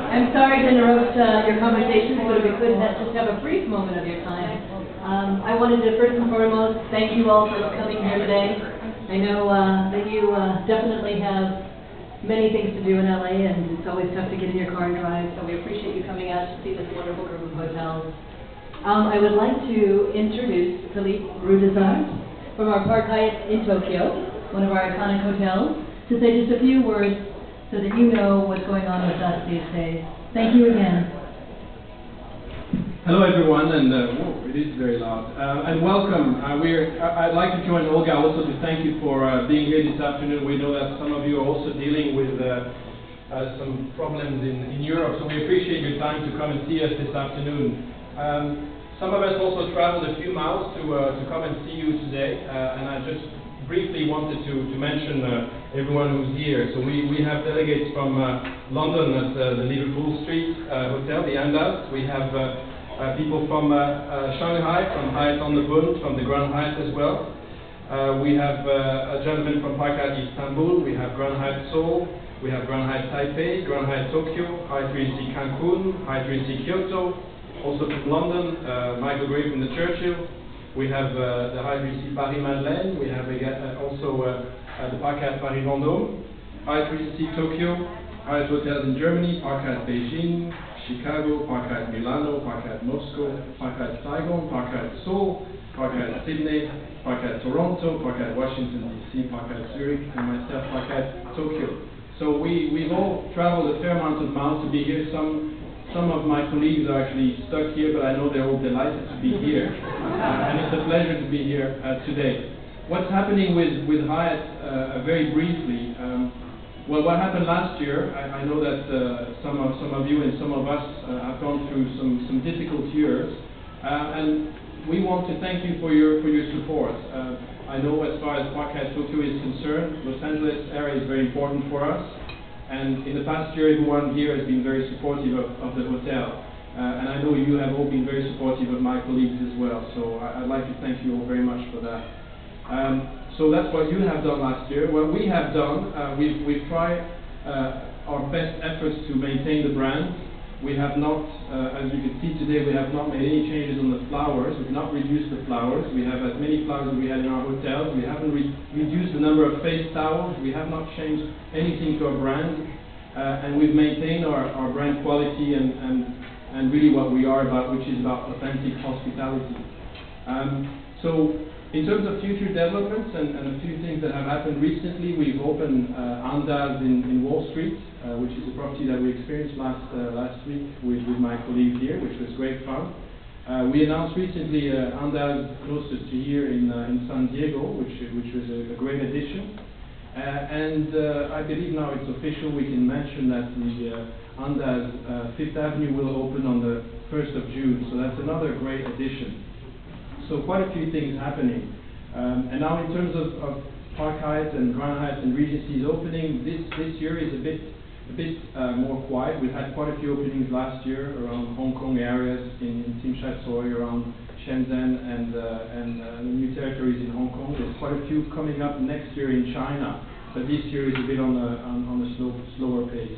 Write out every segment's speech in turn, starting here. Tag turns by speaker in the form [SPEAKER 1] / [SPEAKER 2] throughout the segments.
[SPEAKER 1] I'm sorry to interrupt your conversations, but if we could just have a brief moment of your time. I wanted to first and foremost thank you all for coming here today. I know that you definitely have many things to do in LA, and it's always tough to get in your car and drive, so we appreciate you coming out to see this wonderful group of hotels. I would like to introduce Phillipe Roux Dessarps from our Park Hyatt in Tokyo, one of our iconic hotels, to say just a few words so that you know what's going on with us these days. Thank you again.
[SPEAKER 2] Hello everyone, and whoa, it is very loud. And welcome. I'd like to join Olga also to thank you for being here this afternoon. We know that some of you are also dealing with some problems in Europe, so we appreciate your time to come and see us this afternoon. Some of us also traveled a few miles to come and see you today, and I just briefly wanted to mention everyone who's here. So we have delegates from London at the Liverpool Street Hotel, the Andaz. We have people from Shanghai, from Hyatt on the Bund, from the Grand Hyatt as well. We have a gentleman from Park Hyatt Istanbul. We have Grand Hyatt Seoul. We have Grand Hyatt Taipei, Grand Hyatt Tokyo, Hyatt Regency Cancun, Hyatt Regency Kyoto. Also from London, Michael Gray from the Churchill. We have the Hyatt Regency Paris Madeleine. We have also the Park Hyatt Paris Vendôme, Hyatt Regency Tokyo, Hyatt Hotels in Germany, Park Hyatt Beijing, Chicago, Park Hyatt Milano, Park Hyatt Moscow, Park Hyatt Saigon, Park Hyatt Seoul, Park Hyatt Sydney, Park Hyatt Toronto, Park Hyatt Washington DC, Park Hyatt Zurich, and myself, Park Hyatt Tokyo. So we've all traveled a fair amount of miles to be here. Some of my colleagues are actually stuck here, but I know they're all delighted to be here. And it's a pleasure to be here today. What's happening with Hyatt, very briefly, well, what happened last year, I know that some of you and some of us have gone through some difficult years, and we want to thank you for your support. I know as far as Park Hyatt Tokyo is concerned, Los Angeles area is very important for us. And in the past year, everyone here has been very supportive of the hotel. And I know you have all been very supportive of my colleagues as well. So I'd like to thank you all very much for that. So that's what you have done last year. What we have done, we've tried our best efforts to maintain the brand. We have not, as you can see today, we have not made any changes on the flowers. We've not reduced the flowers. We have as many flowers as we had in our hotels. We haven't reduced the number of face towels. We have not changed anything to our brand. And we've maintained our brand quality and really what we are about, which is about authentic hospitality. So in terms of future developments and a few things that have happened recently, we've opened Andaz in Wall Street, which is a property that we experienced last week with my colleagues here, which was great fun. We announced recently Andaz closest to here in San Diego, which was a great addition. And I believe now it's official, we can mention that the Andaz Fifth Avenue will open on the 1st of June, so that's another great addition. So quite a few things happening. And now in terms of Park Hyatt and Grand Hyatt and Regency's opening, this year is a bit more quiet. We've had quite a few openings last year around Hong Kong areas, in Tsim Sha Tsui, around Shenzhen and new territories in Hong Kong. There's quite a few coming up next year in China, but this year is a bit on a slower pace.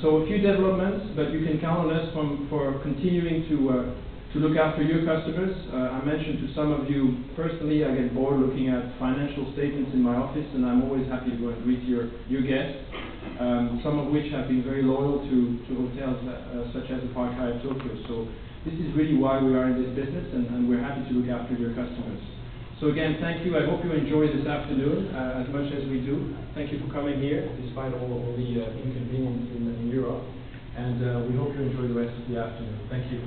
[SPEAKER 2] So a few developments, but you can count on us for continuing to look after your customers. I mentioned to some of you personally, I get bored looking at financial statements in my office, and I'm always happy to go and greet your guests, some of which have been very loyal to hotels such as the Park Hyatt Tokyo. So this is really why we are in this business, and we're happy to look after your customers. So again, thank you. I hope you enjoy this afternoon as much as we do. Thank you for coming here, despite all the inconvenience in Europe. And we hope you enjoy the rest of the afternoon. Thank you.